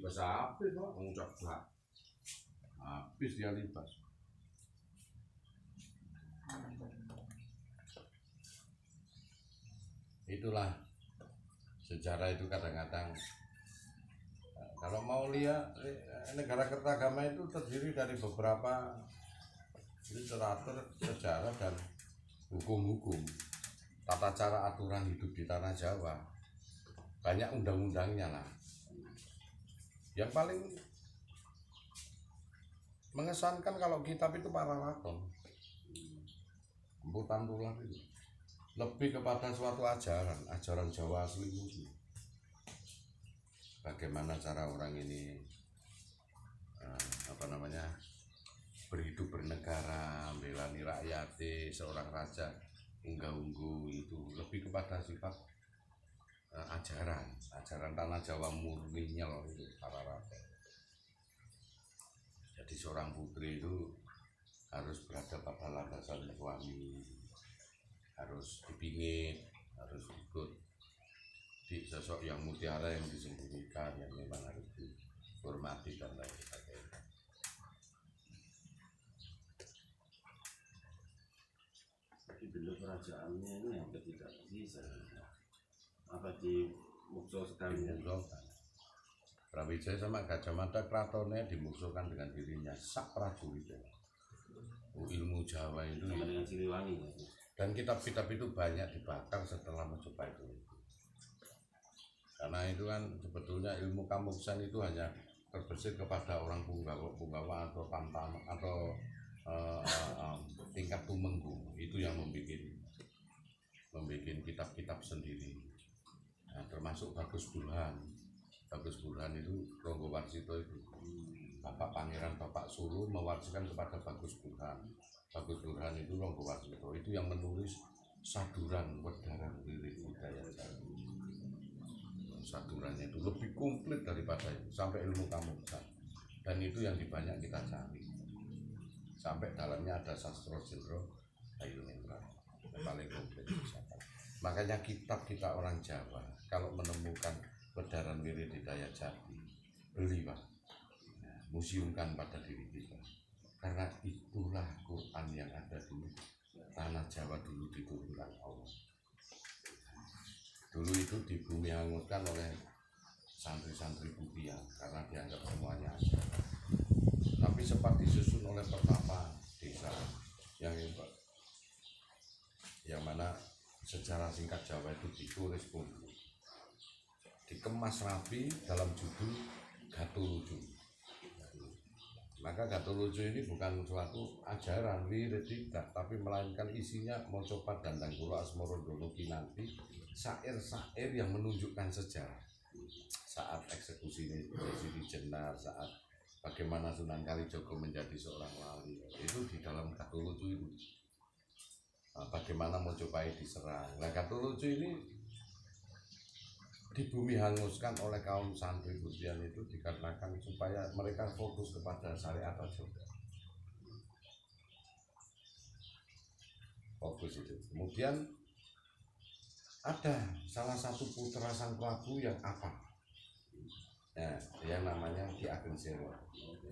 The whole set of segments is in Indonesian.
libas habis kok ngucap habis dia libas. Itulah sejarah itu kadang-kadang kalau mau lihat negara kertagama itu terdiri dari beberapa literatur sejarah dan hukum-hukum, tata cara aturan hidup di tanah Jawa. Banyak undang-undangnya lah. Yang paling mengesankan kalau kitab itu Pararaton, Emputan Tular itu lebih kepada suatu ajaran Jawa asli itu. Bagaimana cara orang ini berhidup bernegara, melani rakyat, seorang raja unggah-ungguh, itu lebih kepada sifat ajaran tanah Jawa murninya loh itu Pararaton. Jadi seorang putri itu harus berada pada landasan suami, harus dipingit, harus ikut di sosok yang mutiara yang disembunyikan, yang memang harus dihormati dan lain sebagainya. Tapi bentuk kerajaannya ini hampir tidak bisa. Apa di muksokan? Brawijaya sama Gajah Mada keratonnya dimusuhkan dengan dirinya sak prajuritnya. Ilmu Jawa itu dengan Siliwangi ya. Dan kitab-kitab itu banyak dibakar setelah Majapahit itu. Karena itu kan sebetulnya ilmu Kamuksan itu hanya terbesit kepada orang punggawa atau tamtam atau tingkat tumenggung. Itu yang membuat kitab-kitab sendiri. Nah, termasuk Bagus Burhan. Bagus Burhan itu Ronggo Warsito itu Bapak Pangeran Bapak Sulu mewariskan kepada Bagus Burhan. Bagus Burhan itu Ronggo Warsito itu yang menulis Saduran Wedaran Wirid Budaya Jawi. Sadurannya itu lebih komplit daripada itu sampai ilmu Kamuksan, dan itu yang banyak kita cari. Sampai dalamnya ada sastra jendro Bayu Nendra yang paling komplit. Makanya kitab kita orang Jawa kalau menemukan Wedaran Wirid Budaya Jawi, beli Pak, museumkan pada diri kita, karena itulah Quran yang ada di tanah Jawa dulu diturunkan Allah. Dulu itu di bumi hanguskan oleh santri-santri Budian karena dianggap semuanya ada. Tapi sempat disusun oleh pertapa desa yang hebat, yang mana sejarah singkat Jawa itu ditulis pun, dikemas rapi dalam judul Gatulucu. Maka Gatulucu ini bukan suatu ajaran wirid tidak, tapi melainkan isinya mocopat dandang kula asmoro dono kinanti, syair-syair yang menunjukkan sejarah saat eksekusi Desi Jenar, saat bagaimana Sunan Kalijogo menjadi seorang wali, itu di dalam Gatulucu itu. Bagaimana Mojopahit diserang. Nah, Gatulucu ini di bumi hanguskan oleh kaum santri Budian itu dikarenakan supaya mereka fokus kepada syariat aja. Fokus itu. Kemudian ada salah satu putra sang Prabu yang apa? Nah, yang namanya Ki Ageng Selo.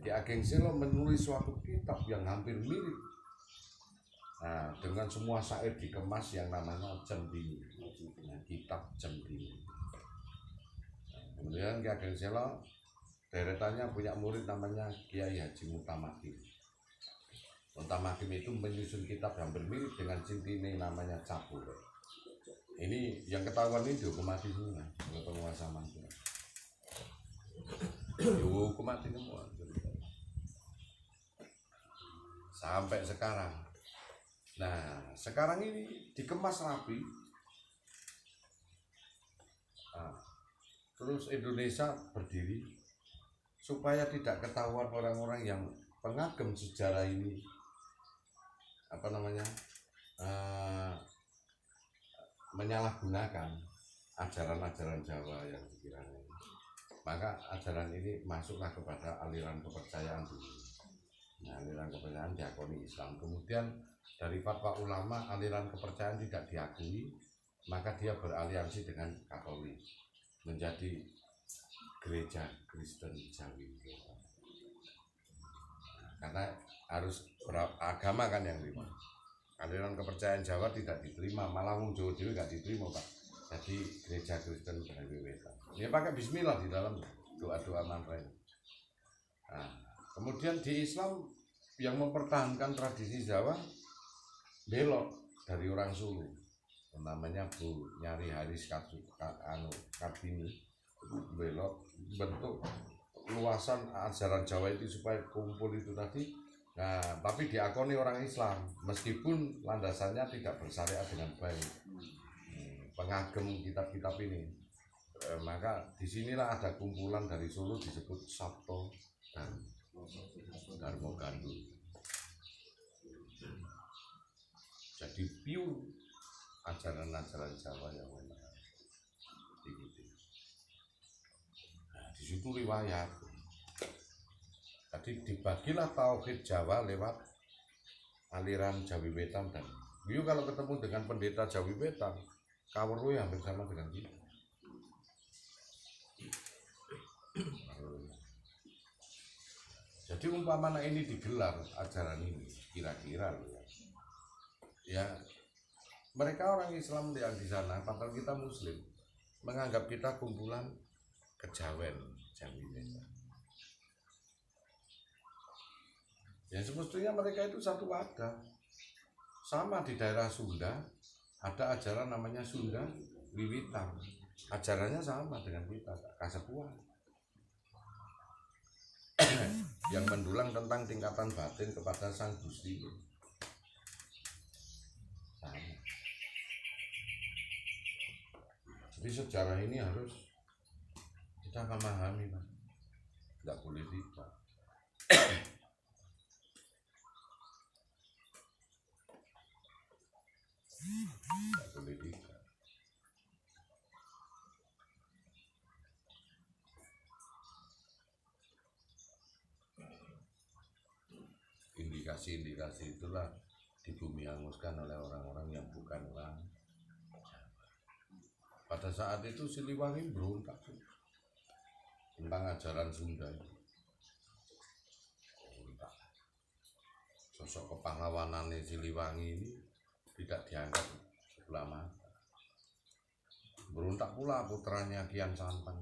Ki Ageng Selo menulis suatu kitab yang hampir mirip. Nah, dengan semua syair dikemas yang namanya Cendini. Nah, kitab Cendini. Kemudian Ki Ageng Selo deretannya punya murid namanya Kiai Haji Mutamakim. Mutamakim itu menyusun kitab yang mirip dengan Cendini namanya Capur. Ini yang ketahuan ini dihukum mati semua oleh penguasa Madura. Dihukum mati semua. Sampai sekarang. Nah, sekarang ini dikemas rapi. Nah, terus Indonesia berdiri supaya tidak ketahuan orang-orang yang pengagum sejarah ini menyalahgunakan ajaran-ajaran Jawa yang dikiranya. Maka ajaran ini masuklah kepada aliran kepercayaan dulu. Nah, aliran kepercayaan diakoni Islam. Kemudian dari fatwa ulama aliran kepercayaan tidak diakui, maka dia beraliansi dengan Katolik, menjadi gereja Kristen Jawi Wetan. Karena harus beragama kan yang lima. Aliran kepercayaan Jawa tidak diterima, malah wong Jawa Dewi nggak diterima Pak. Jadi gereja Kristen Jawi Wetan. Ya pakai Bismillah di dalam doa-doa mantra itu. Nah, kemudian di Islam yang mempertahankan tradisi Jawa belok dari orang Sulu, namanya Bu Nyari Haris Kartini, belok bentuk luasan ajaran Jawa itu supaya kumpul itu tadi. Nah, tapi diakoni orang Islam meskipun landasannya tidak bersyariat dengan baik. Pengagem kitab-kitab ini. Maka disinilah ada kumpulan dari Solo disebut Sabto dan Darmo Gandul. Jadi pure ajaran-ajaran Jawa yang memang diikuti. Nah, di situ riwayat. Jadi dibagilah tauhid Jawa lewat aliran Jawi Wetan dan Biu kalau ketemu dengan pendeta Jawi Wetan, kawerwe hampir sama dengan kita. Jadi umpamanya ini digelar ajaran ini, kira-kira ya mereka orang Islam yang di sana, padahal kita Muslim, menganggap kita kumpulan kejawen Jawi Wetan. Ya semestinya mereka itu satu wadah. Sama di daerah Sunda ada ajaran namanya Sunda Wiwitan. Ajarannya sama dengan kita, Kasepuan. Yang mendulang tentang tingkatan batin kepada Sang Gusti. Sama. Jadi sejarah ini harus kita memahami, Pak. Tidak boleh tidak. Tidak boleh tidak. Indikasi-indikasi itulah dibumi-hanguskan oleh orang-orang yang bukan orang Jawa. Pada saat itu Siliwangi berontak tentang ajaran Sunda itu. Berontak. Sosok kepahlawanan Siliwangi ini tidak diangkat sebelah mata. Berontak pula putranya Kian Santang.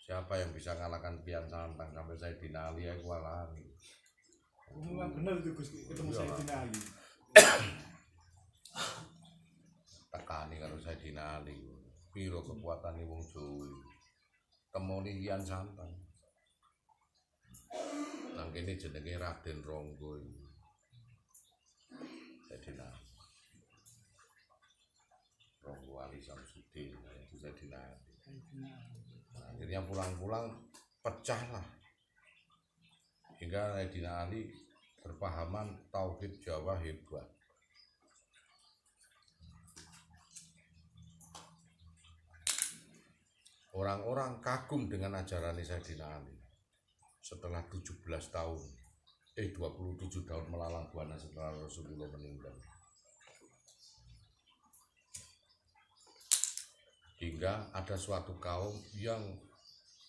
Siapa yang bisa ngalahkan Kian Santang sampai saya dinali aku alami. Memang benar itu Gus, ketemu saya dinali. Tekani kalau saya dinali. Piro kekuatan wong Jawa. Temoni Kian Santang. Nang kene jenenge Raden Ronggo. Saya dinali. Ronggo Ali Samsudin itu saya dinali. Akhirnya pulang-pulang pecah lah. Hingga Sayyidina Ali berpahaman tauhid Jawa hebat. Orang-orang kagum dengan ajaran Sayyidina Ali. Setelah 17 tahun, 27 tahun melalang buana setelah Rasulullah meninggal. Hingga ada suatu kaum yang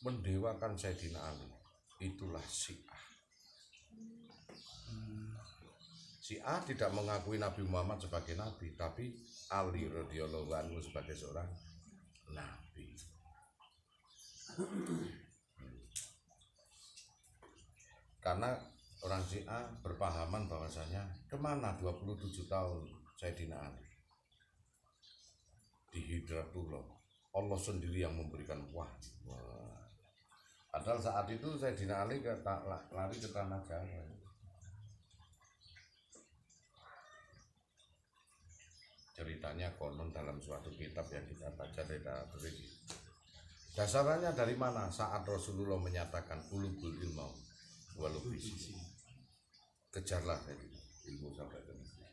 mendewakan Sayyidina Ali. Itulah Syiah. Syiah tidak mengakui Nabi Muhammad sebagai nabi, tapi Ali radhiyallahu anhu sebagai seorang nabi. Karena orang Syiah berpahaman bahwasanya kemana 27 tahun Sayyidina Ali? Di Hidratullah. Allah sendiri yang memberikan wahyu. Padahal saat itu Sayyidina Ali lari ke tanah Jawa. Ceritanya konon dalam suatu kitab yang kita baca tidak berisi. Dasarnya dari mana? Saat Rasulullah menyatakan ulubul ilmu walubisi. Kejarlah ilmu sampai ke negeri.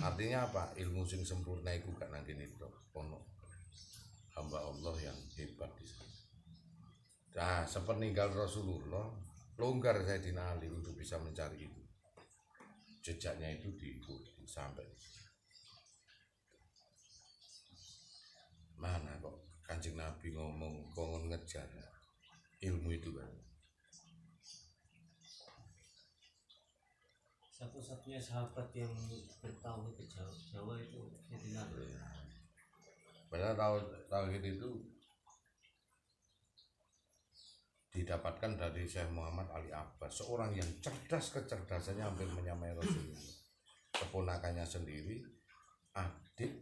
Artinya apa? Ilmu sing sempurna itu gak nang kene tok. Ono hamba Allah yang hebat di sana. Nah, sepeninggal Rasulullah, longgar Sayyidina Ali untuk bisa mencari itu. Jejaknya itu diikuti sampai mana kok Kanjeng Nabi ngomong kongon ngejar ilmu itu kan. Satu-satunya sahabat yang bertauhid ke Jawa itu Sayyidina Ali. Padahal tauhid itu didapatkan dari Syekh Muhammad Ali Abbas, seorang yang cerdas, kecerdasannya hampir menyamai Rasulullah. Keponakannya sendiri, adik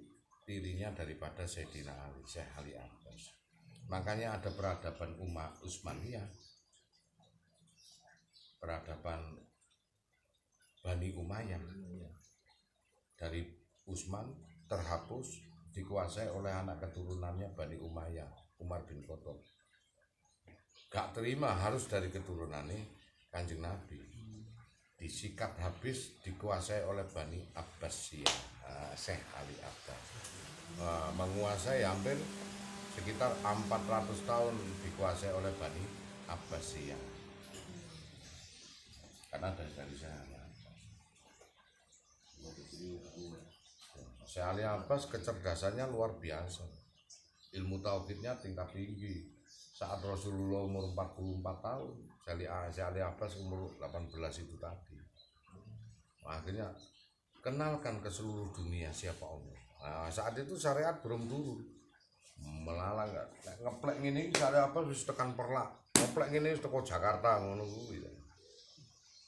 tirinya daripada Sayyidina Ali, Syekh Ali Abbas. Makanya ada peradaban umat Utsmaniyah, peradaban Bani Umayyah. Dari Utsman terhapus, dikuasai oleh anak keturunannya Bani Umayyah, Umar bin Khattab. Gak terima, harus dari keturunannya Kanjeng Nabi. Disikat habis, dikuasai oleh Bani Abbasiyah, Syekh Ali Abbas. Menguasai hampir sekitar 400 tahun dikuasai oleh Bani Abbasiyah. Karena dari Syekh Ali Abbas. Syekh Ali Abbas kecerdasannya luar biasa. Ilmu tauhidnya tingkat tinggi. Saat Rasulullah umur 44 tahun, Syekh Ali Abbas umur 18 itu tadi. Akhirnya kenalkan ke seluruh dunia siapa Allah. Nah, saat itu syariat belum turun. Melalang ngeplek ngene syariat apa wis tekan Perlak. Ngeplek ngene wis teko Jakarta ngono kuwi.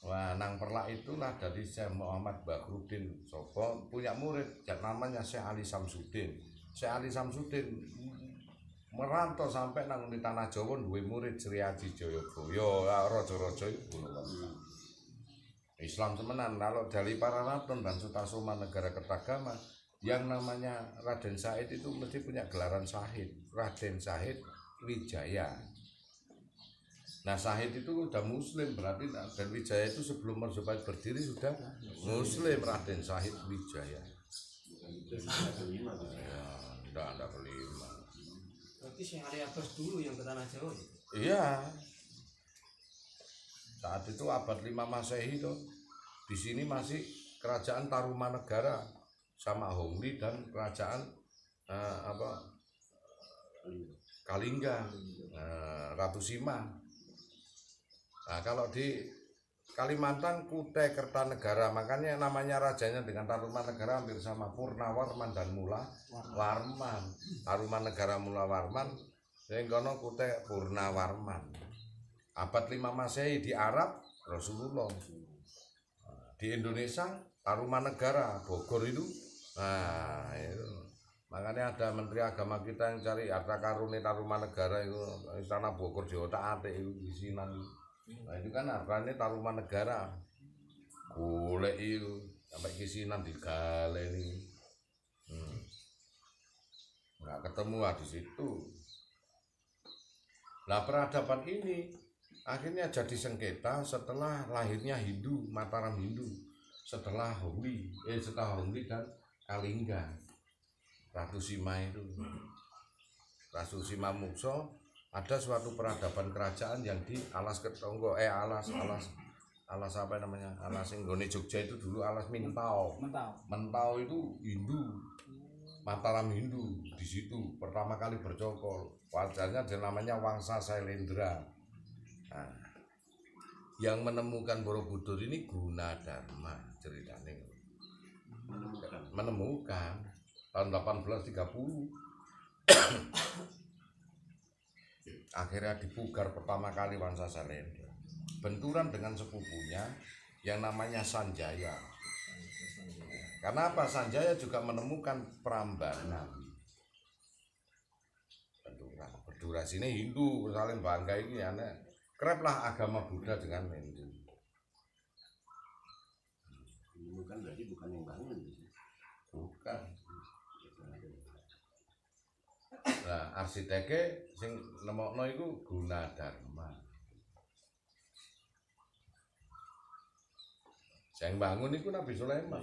Wah, nang Perlak itulah dari Syekh Muhammad Bakruddin Sopo punya murid yang namanya Syekh Ali Samsudin. Syekh Ali Samsudin merantau sampai nang di tanah Jawa duwe murid Sri Haji Jayabaya, raja-raja itu. Islam temenan. Kalau dari para Raton dan Sutasoma negara Kertagama, yang namanya Raden Said itu mesti punya gelaran Syahid, Raden Syahid Wijaya. Nah, Syahid itu udah muslim, berarti dan Wijaya itu sebelum Majapahit berdiri sudah muslim, Raden Syahid Wijaya. Ya, enggak kelima. Berarti Syekh Ali Abbas dulu yang ke tanah Jawa ya? Iya. Saat itu abad 5 Masehi tuh. Di sini masih kerajaan Tarumanegara sama Hongli dan kerajaan Kalingga, Ratu Sima. Nah, kalau di Kalimantan Kutai Kertanegara, makanya namanya rajanya dengan Tarumanegara hampir sama, Purnawarman dan Mula Warman. Tarumanegara Mula Warman, yang kono Kutai Purnawarman. Abad 5 Masehi di Arab Rasulullah. Di Indonesia Tarumanegara Bogor itu. Nah, itu. Makanya ada Menteri Agama kita yang cari harta karune Tarumanegara itu, Istana Bogor di otak-atik itu isinan. Nah, itu kan hartanya Tarumanegara. Golek itu sampai kisinan digaleni. Nggak ketemu di situ. Nah, peradaban ini akhirnya jadi sengketa setelah lahirnya Hindu, Mataram Hindu, setelah Hongli dan Kalingga. Ratu Sima itu, Ratu Sima Mukso, ada suatu peradaban kerajaan yang di Alas Ketonggo, alas apa namanya, alas yang gone Jogja itu dulu alas Mentau. Mentau itu Hindu, Mataram Hindu. Di situ pertama kali bercokol. Wajarnya ada namanya Wangsa Sailendra. Nah, yang menemukan Borobudur ini Gunadarma ceritanya. Menemukan tahun 1830. Akhirnya dipugar pertama kali Wangsa Sailendra. Benturan dengan sepupunya yang namanya Sanjaya. Karena apa? Sanjaya juga menemukan Prambanan. Benturan sini Hindu saling bangga ini aneh. Keraplah agama Buddha dengan Hindu. Bukan berarti bukan yang bangun. Bukan. Nah, arsiteknya sing nemokno iku Gunadarma. Sing bangun iku Nabi Sulaiman.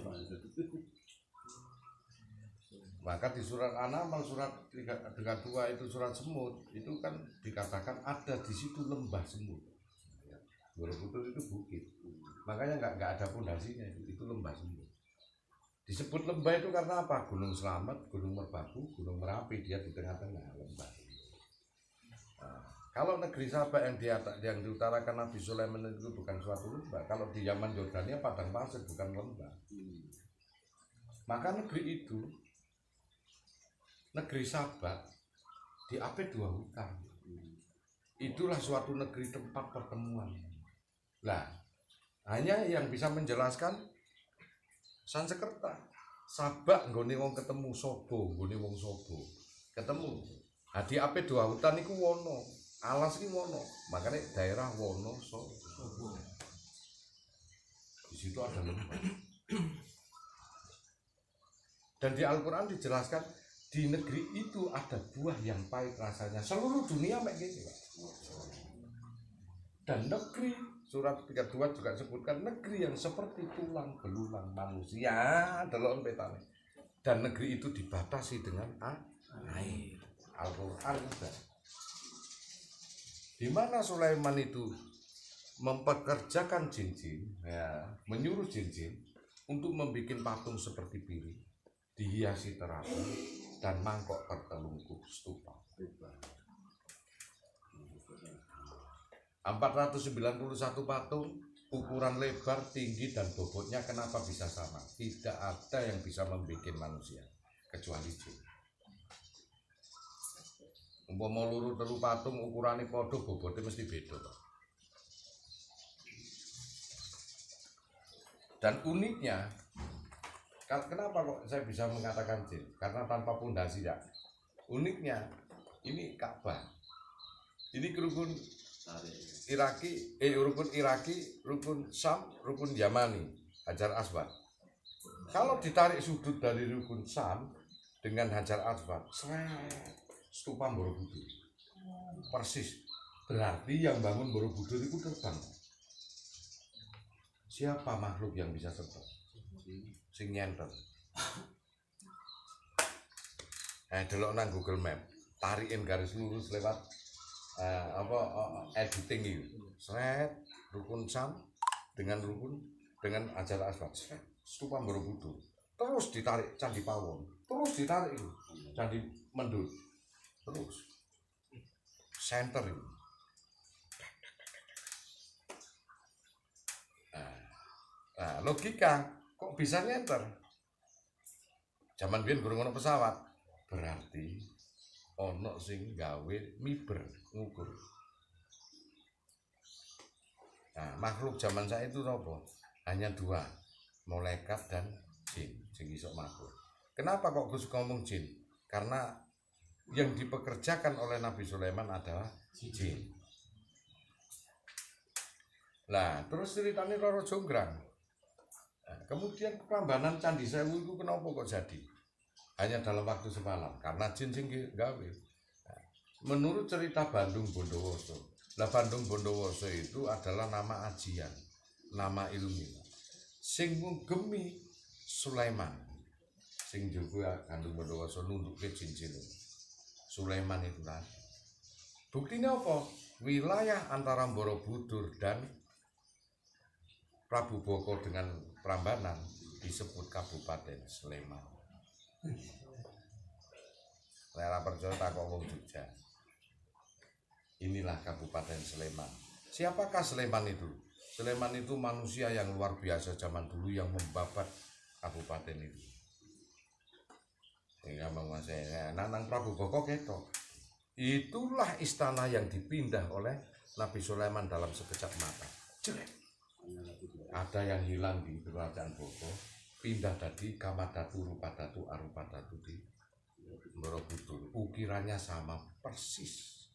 Maka di surat An-Naml surat 32 itu surat semut itu kan dikatakan ada di situ lembah semut. Borobudur itu bukit. Makanya nggak ada pondasinya itu lembah semut. Disebut lembah itu karena apa? Gunung Slamet, Gunung Merbabu, Gunung Merapi dia di tengah-tengah lembah. Kalau negeri Sabak yang diutarakan Nabi Sulaiman itu bukan suatu lembah. Kalau di zaman Yordania padang pasir bukan lembah. Maka negeri itu, negeri Sabak diapit 2 hutan. Itulah suatu negeri tempat pertemuan. Lah, hanya yang bisa menjelaskan Sansekerta. Sabak nggone wong ketemu Sobo, nggone wong Sobo. Ketemu. Nah, diapit 2 hutan iku wono. Alas ini wono, makanya daerah Wono Sobo. Di situ ada lembah. Dan di Al-Quran dijelaskan di negeri itu ada buah yang pahit rasanya. Seluruh dunia kayak gini, Pak. Dan negeri surat 32 juga sebutkan negeri yang seperti tulang belulang manusia adalah petane. Dan negeri itu dibatasi dengan air. Al-Quran juga. Di mana Sulaiman itu mempekerjakan jin-jin, ya, menyuruh jin-jin untuk membuat patung seperti piring, dihiasi terapi dan mangkok tertelungkup stupa. 491 patung, ukuran lebar, tinggi dan bobotnya kenapa bisa sama? Tidak ada yang bisa membuat manusia kecuali jin. Umpama luru telu patung ukurane padha bobote mesti beda, Pak. Dan uniknya, kenapa kok saya bisa mengatakan jin? Karena tanpa pondasi ya. Uniknya, ini Ka'bah. Ini rukun Iraki, rukun Syam, rukun Yamani, Hajar Aswad. Kalau ditarik sudut dari rukun Syam dengan Hajar Aswad, stupa Borobudur. Persis. Berarti yang bangun Borobudur itu terbang. Siapa makhluk yang bisa terbang? Sing nyenter. Delok nang Google Map, tarikin garis lurus lewat editing itu. Sret rukun Syam dengan Hajar Aswad. Stupa Borobudur. Terus ditarik Candi Pawon. Terus ditarik itu Candi Mendut. Terus center ini. Nah, logika kok bisa nyenter? Zaman biyen gurung ono pesawat, berarti ono sing gawe miber ngukur. Nah, makhluk zaman saya itu apa? Hanya 2, malaikat dan jin, sing iso matur. Kenapa kok Gus ngomong jin? Karena yang dipekerjakan oleh Nabi Sulaiman adalah jin. Nah, terus ceritanya Roro Jonggrang. Nah, kemudian Prambanan Candi Sewu itu kenapa kok jadi? Hanya dalam waktu semalam, karena jin sing gawe. Nah, menurut cerita Bandung Bondowoso, Bandung Bondowoso itu adalah nama ajian, nama ilmu. Sing ngugemi Sulaiman, sing juga Bandung Bondowoso nunduk ke jin-jin. Sulaiman itu tadi. Buktinya apa? Wilayah antara Borobudur dan Prabu Boko dengan Prambanan disebut Kabupaten Sleman. Lera percaya tak ngomong Jogja. Inilah Kabupaten Sleman. Siapakah Sleman itu? Sleman itu manusia yang luar biasa zaman dulu yang membabat kabupaten itu. Sehingga menguasai Nanang Prabu Boko ketok. Itulah istana yang dipindah oleh Nabi Sulaiman dalam sekejap mata. Jelek. Ada yang hilang di kerajaan Boko, pindah tadi Kamadatu, Rupadatu, Arupadatu di Borobudur. Ukirannya sama persis.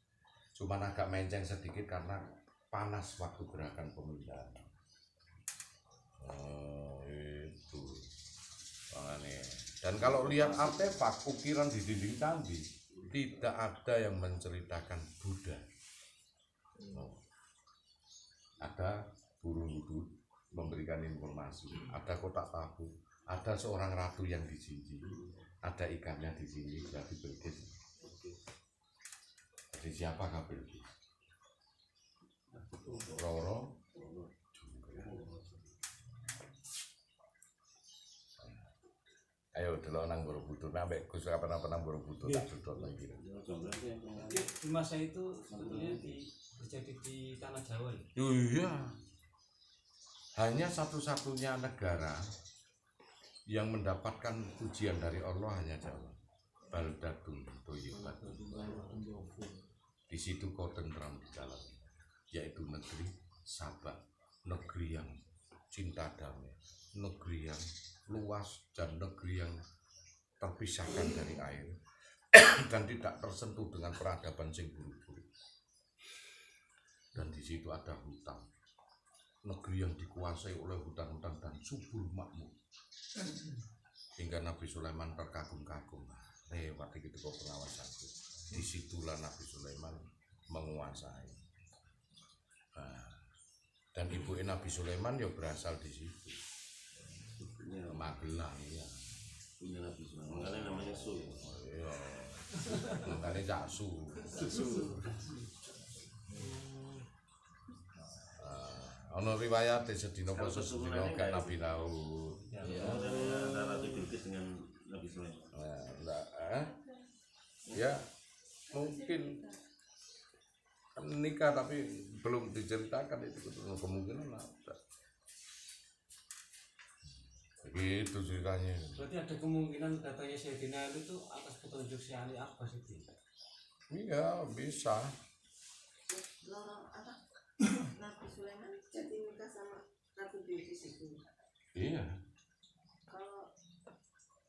Cuma agak menceng sedikit karena panas waktu gerakan pemindahan. Oh, itu. Dan kalau lihat artefak ukiran di dinding candi, tidak ada yang menceritakan Buddha. Ada burung hudud memberikan informasi, ada kotak tahu, ada seorang ratu yang di sini, ada ikannya di sini, berarti Bilqis. Jadi siapakah Bilqis? Roro Ayo delok nang Borobudur, ambek Gus kapan-kapan nang Borobudur tak dodol lagi. Di masa itu sebetulnya terjadi di tanah Jawa ya. Iya. Hanya satu-satunya negara yang mendapatkan ujian dari Allah hanya Jawa. Baldatun Thayyibatun. Di situ kau tentram di dalam, yaitu negeri Sabah, negeri yang cinta damai, negeri yang luas dan negeri yang terpisahkan dari air dan tidak tersentuh dengan peradaban sing buruk-buruk. Dan di situ ada hutan, negeri yang dikuasai oleh hutan-hutan dan subur makmur, hingga Nabi Sulaiman terkagum-kagum lewat itu kok pengawasanku. Disitulah Nabi Sulaiman menguasai. Nah, dan ibu Nabi Sulaiman ya berasal di situ. Magelang ya. Punya Nabi Sulaiman. Makanya namanya Su. Oh, iya. Makanya Caksu. Ono riwayat sedina poso sedina gak Nabi Daud. Ya, antara Ratu Bilqis dengan Nabi Sulaiman. Ya, mungkin nikah tapi belum diceritakan itu kemungkinan ada. Begitu ceritanya. Berarti ada kemungkinan datanya Sayyidina Ali itu atas petunjuk si Ali Abbas itu. Iya, bisa. Lorong apa? Nabi Sulaiman jadi nikah sama Ratu Bilqis itu. Iya. Kalau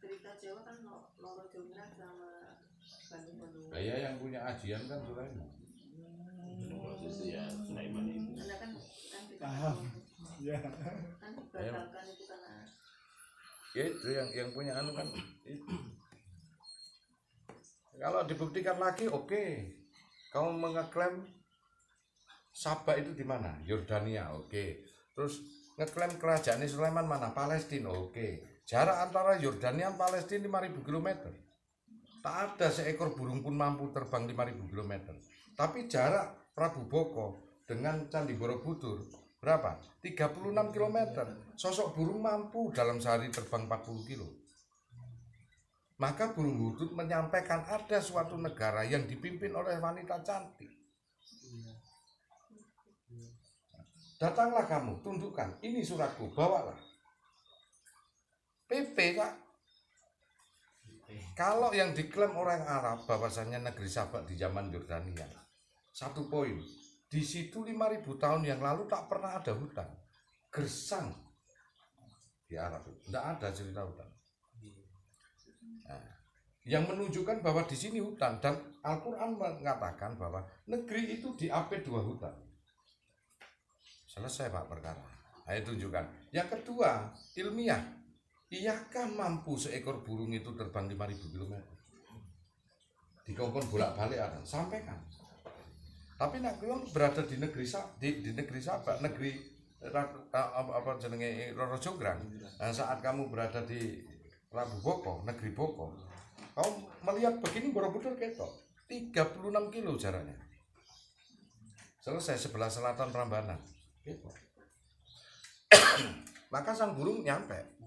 cerita Jawa kan Loro Jonggrang sama Bandung-Bandung. Saya yang punya ajian kan Sulaiman. Posisi ya Sulaiman itu. Anda kan Paham. Ya. kan dibatalkan itu karena Ya itu yang punya anu kan itu. Kalau dibuktikan lagi oke. Kamu mengeklaim Sabah itu di mana? Yordania, oke. Terus ngeklaim kerajaan Sulaiman mana? Palestina, oke. Jarak antara Yordania dan Palestina 5.000 km. Tak ada seekor burung pun mampu terbang 5.000 km. Tapi jarak Prabu Boko dengan Candi Borobudur berapa? 36 km. Sosok burung mampu dalam sehari terbang 40 kilo. Maka burung hudud menyampaikan ada suatu negara yang dipimpin oleh wanita cantik. Datanglah kamu, tundukkan. Ini suratku, bawalah. PP, Kak. Kalau yang diklaim orang Arab bahwasanya negeri Sabak di zaman Yordania, satu poin, di situ 5.000 tahun yang lalu tak pernah ada hutan, gersang di Arab, tidak ada cerita hutan. Nah, yang menunjukkan bahwa di sini hutan dan Al-Quran mengatakan bahwa negeri itu diapit 2 hutan. Selesai Pak perkara. Ayo tunjukkan. Yang kedua, ilmiah. Iyakah mampu seekor burung itu terbang 5.000 km? Dikongkon bolak-balik ada, sampaikan. Tapi nak kalian berada di negeri di negeri Sabak, negeri apa jenenge Roro Jonggrang. Nah, saat kamu berada di Prabu Boko, negeri Boko, kamu melihat begini Borobudur ketok 36 kilo jaraknya. Selesai sebelah selatan Prambanan. Gitu. Maka sang burung nyampe.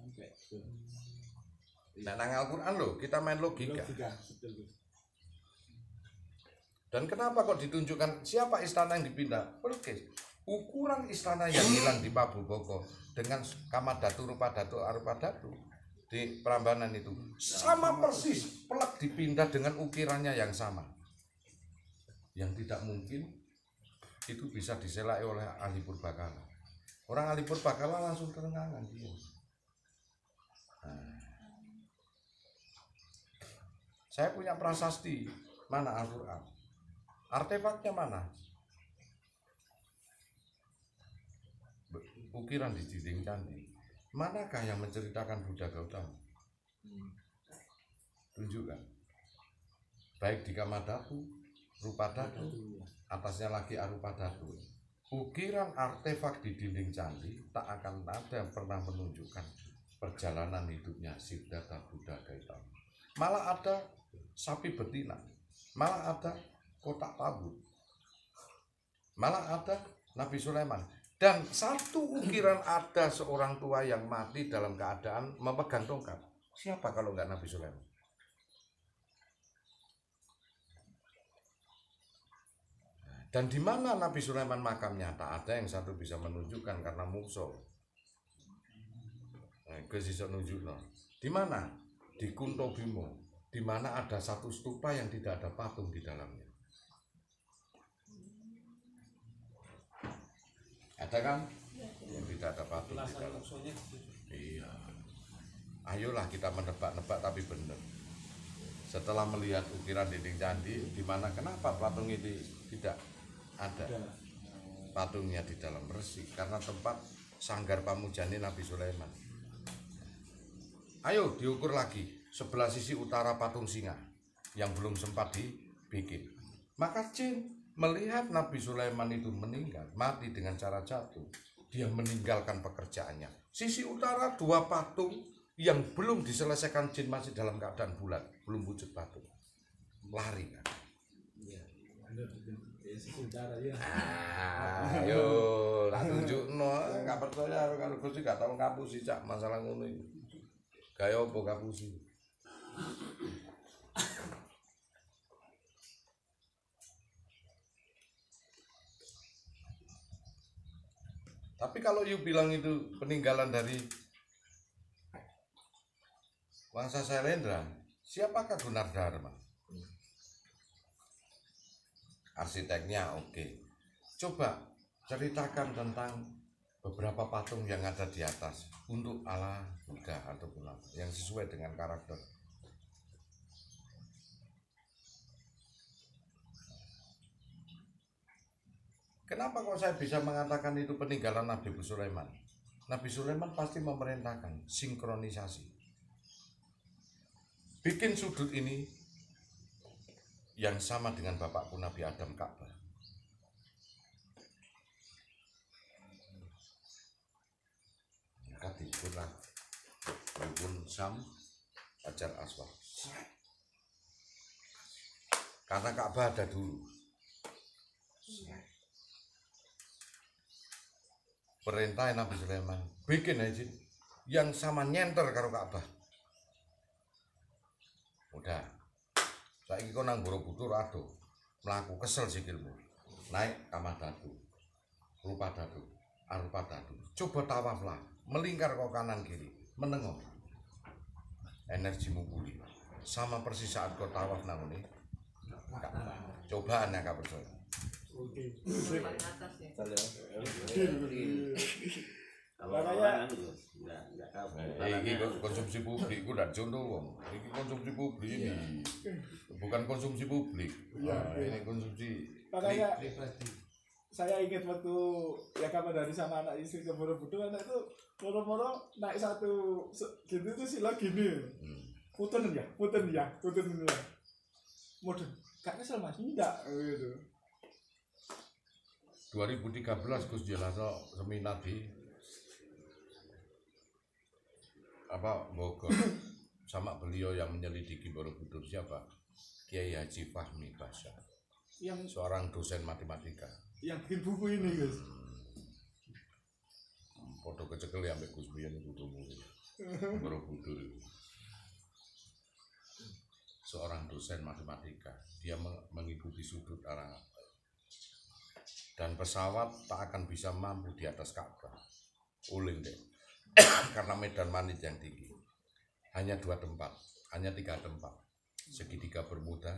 Nah, nang Al-Quran loh, kita main logika. Dan kenapa kok ditunjukkan siapa istana yang dipindah? Oke, ukuran istana yang hilang di Prabu Boko dengan Kamadatu, Rupadatu, Arupadatu di Prambanan itu sama persis, pelak dipindah dengan ukirannya yang sama. Yang tidak mungkin itu bisa diselai oleh ahli purbakala. Orang ahli purbakala langsung terengangan dia. Nah, saya punya prasasti, mana Al-Quran? Artefaknya mana? Ukiran di dinding candi. Manakah yang menceritakan Buddha Gautama? Tunjukkan. Baik di Kamadatu, Rupadatu, atasnya lagi Arupadatu. Ukiran artefak di dinding candi tak akan ada yang pernah menunjukkan perjalanan hidupnya Siddhartha Buddha Gautama. Malah ada sapi betina, malah ada kotak tabut, malah ada Nabi Sulaiman. Dan satu ukiran ada seorang tua yang mati dalam keadaan memegang tongkat. Siapa kalau nggak Nabi Sulaiman? Dan di mana Nabi Sulaiman makamnya? Tak ada yang satu bisa menunjukkan karena musuh. Gus iso nunjukno. Di mana? Di Kunto Bimo. Di mana ada satu stupa yang tidak ada patung di dalamnya. Ada kan? Yang tidak ada patung di Alasan dalam. musuhnya di situ. Iya. Ayolah kita menebak-nebak tapi benar. Setelah melihat ukiran dinding candi, di mana kenapa patung itu tidak ada patungnya di dalam resi? Karena tempat sanggar pamujani Nabi Sulaiman. Ayo diukur lagi sebelah sisi utara patung singa yang belum sempat dibikin. Maka jin melihat Nabi Sulaiman itu meninggal, mati dengan cara jatuh. Dia meninggalkan pekerjaannya. Sisi utara dua patung yang belum diselesaikan jin masih dalam keadaan bulat, belum wujud patung. Lari kan? Saudara ya. Ayo, tak tunjukno, nggak percaya kalau Gusti gak tau ngapusi cak masalah ngono iki. Gaya apa ngapusi? Tapi kalau you bilang itu peninggalan dari Wangsa Sailendra, siapakah Gunardharma? Arsiteknya oke. Coba ceritakan tentang beberapa patung yang ada di atas untuk ala Buddha ataupun apa yang sesuai dengan karakter. Kenapa kok saya bisa mengatakan itu peninggalan Nabi Sulaiman? Nabi Sulaiman pasti memerintahkan sinkronisasi. Bikin sudut ini yang sama dengan bapakku Nabi Adam, Ka'bah. Maka dibuatlah rukun Syam, Hajar Aswad. Karena Ka'bah ada dulu. Perintah Nabi Sulaiman bikin aja yang sama nyenter karo Ka'bah. Udah. Saiki kok nang Borobudur ado. Mlaku kesel sikilmu. Naik kamar dadu. Rupa dadu, arupa dadu. Coba tawaflah, melingkar kok kanan kiri, menengok. Energimu pulih. Sama persis saat kau tawaf nang ngene. Cobaan ya Kak percaya. Oke. Paling atas ya. Kalau orang kan nggak tahu. Ini konsumsi publik, gue udah contoh wong. Ini konsumsi publik ini, bukan konsumsi publik. Ini konsumsi Makanya Pribadi. saya ingat waktu ya kapan dari sama anak istri ke Borobudur, anak itu moro-moro naik satu gitu tuh sila gini. Punten ya. Modern. Kak kesel Mas, enggak gitu. 2013 Gus Jelasno seminar di Bogor sama beliau yang menyelidiki Borobudur siapa? Kiai Haji Fahmi Basha, Yang seorang dosen matematika. bikin buku ini guys. Foto kecekel ya ambek Gus Biyen fotomu Borobudur. Seorang dosen matematika, dia mengikuti sudut arah dan pesawat tak akan bisa mampu di atas Ka'bah. Uling deh. Karena medan manit yang tinggi. Hanya 2 tempat, hanya 3 tempat. Segitiga Bermuda,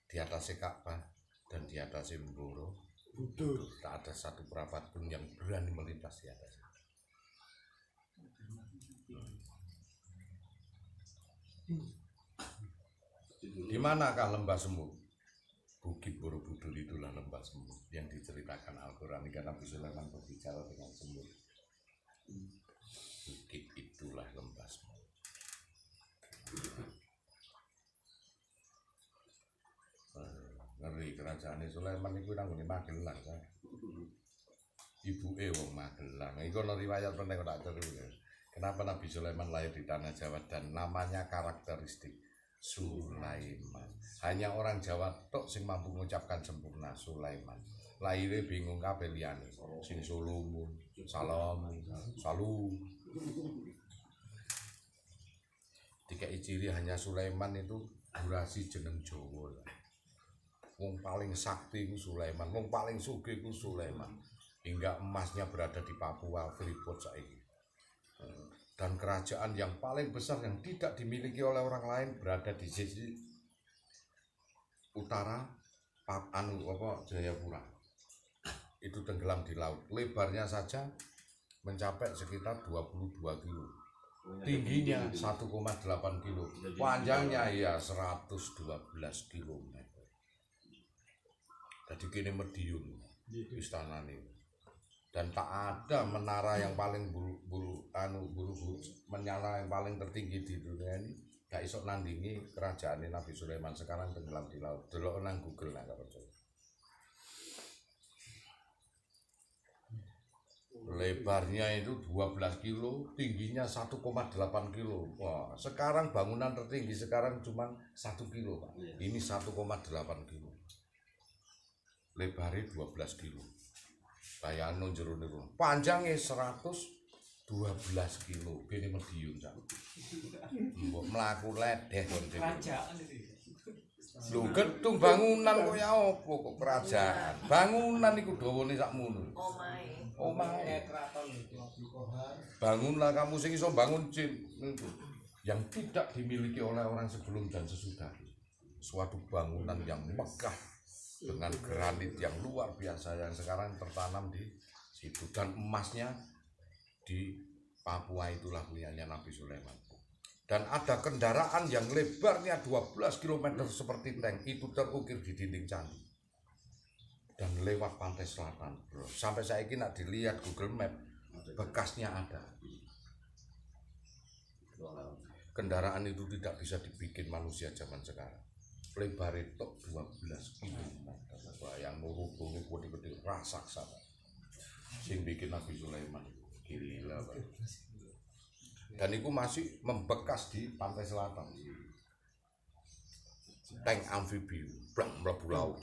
di atasnya Ka'bah dan di atasnya Borobudur. Tak ada satu perapat pun yang berani melintas di atasnya. Di manakah lembah semut? Bukit Borobudur itulah lembah semut yang diceritakan Al-Quran hingga Nabi Sulaiman berbicara dengan semut. Bukit itulah lembah semut. Ngeri kerajaan Sulaiman itu nang ngene Magelang kan. Ibuke wong Magelang. Iku ana riwayat penting tak terus. Kenapa Nabi Sulaiman lahir di tanah Jawa dan namanya karakteristik Sulaiman. Hanya orang Jawa tok sing mampu mengucapkan sempurna Sulaiman. Lahirnya bingung kabeh liyane. Sing Solomun, Salam, Salu. ciri hanya Sulaiman itu durasi jeneng Jawa. Wong paling sakti itu Sulaiman, wong paling sugih itu Sulaiman. Hingga emasnya berada di Papua, Freeport saiki. Dan kerajaan yang paling besar yang tidak dimiliki oleh orang lain berada di sisi utara Jayapura. Itu tenggelam di laut. Lebarnya saja mencapai sekitar 22 kilo. Tingginya 1,8 kilo. Panjangnya ya 112 km. Jadi kini medium istana ini. Dan tak ada menara yang paling buru menyala yang paling tertinggi di dunia ini gak iso nandingi kerajaan Nabi Sulaiman sekarang tenggelam di laut. Delok nang Google lah gak percaya. Lebarnya itu 12 kilo, tingginya 1,8 kilo. Wah, sekarang bangunan tertinggi sekarang cuma 1 kilo, Pak. Ini 1,8 kilo. Lebarnya 12 kilo. Bayangno jero niku. Panjangnya 112 kilo. Bene medium, Cak. Mbok mlaku ledeh kon dhewe. Kerajaan itu. Lho, gedung bangunan kok ya apa kok kerajaan. Bangunan iku dawane sakmono. Omahe Keraton itu. bangunlah kamu sing iso bangun jin itu yang tidak dimiliki oleh orang sebelum dan sesudah. Suatu bangunan yang megah dengan granit yang luar biasa yang sekarang tertanam di situ, dan emasnya di Papua itulah punyanya Nabi Sulaiman. Dan ada kendaraan yang lebarnya 12 km seperti tank itu terukir di dinding candi. Dan lewat pantai selatan, bro. Sampai saya ini nak dilihat Google Map, bekasnya ada. Kendaraan itu tidak bisa dibikin manusia zaman sekarang. Lebar itu 12 km. Yang menghubungi gede-gede raksasa. Sing bikin Nabi Sulaiman. Gila, Pak. Dan itu masih membekas di pantai selatan. Tank amfibi, blang mlebu laut,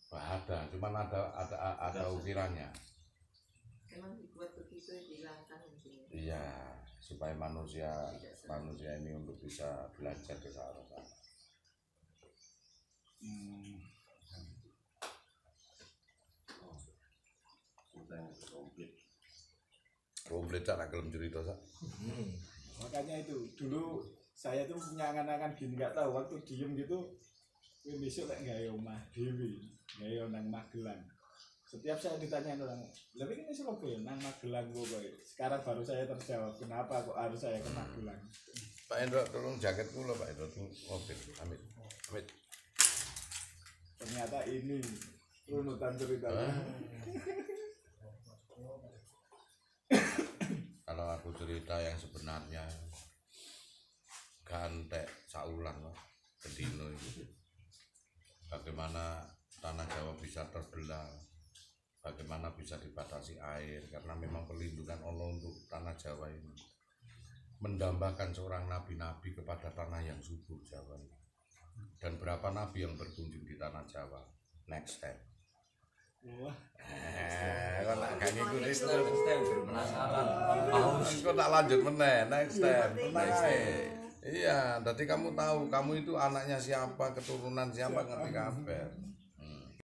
ada, cuman ada ukirannya. Memang dibuat begitu dihilangkan mungkin. Iya, supaya manusia ini untuk bisa belajar ke sana. Komplit cara kelem cerita sak. Makanya itu dulu saya tuh punya angan-angan gini, nggak tahu waktu diem gitu besok lek gawe omah dhewe, gawe nang Magelang. Setiap saya ditanya orang, "Lebih ini Surabaya nang Magelang pokoknya." Sekarang baru saya terjawab kenapa kok harus saya ke Magelang. Pak Endro, tolong jaket kula Pak Endro, mobil. Amit. Ternyata ini runutan ceritanya. Kalau aku cerita yang sebenarnya gantek saulan loh, kedino itu. Bagaimana tanah Jawa bisa terbelah, bagaimana bisa dibatasi air, karena memang perlindungan Allah untuk tanah Jawa ini mendambakan seorang nabi-nabi kepada tanah yang subur Jawa ini. Dan berapa nabi yang berkunjung di tanah Jawa? Next time. Wah, Kok nak gak ngikuti Next time penasaran. kok tak lanjut meneh next time. Iya, jadi kamu tahu kamu itu anaknya siapa, keturunan siapa, ngerti kabar.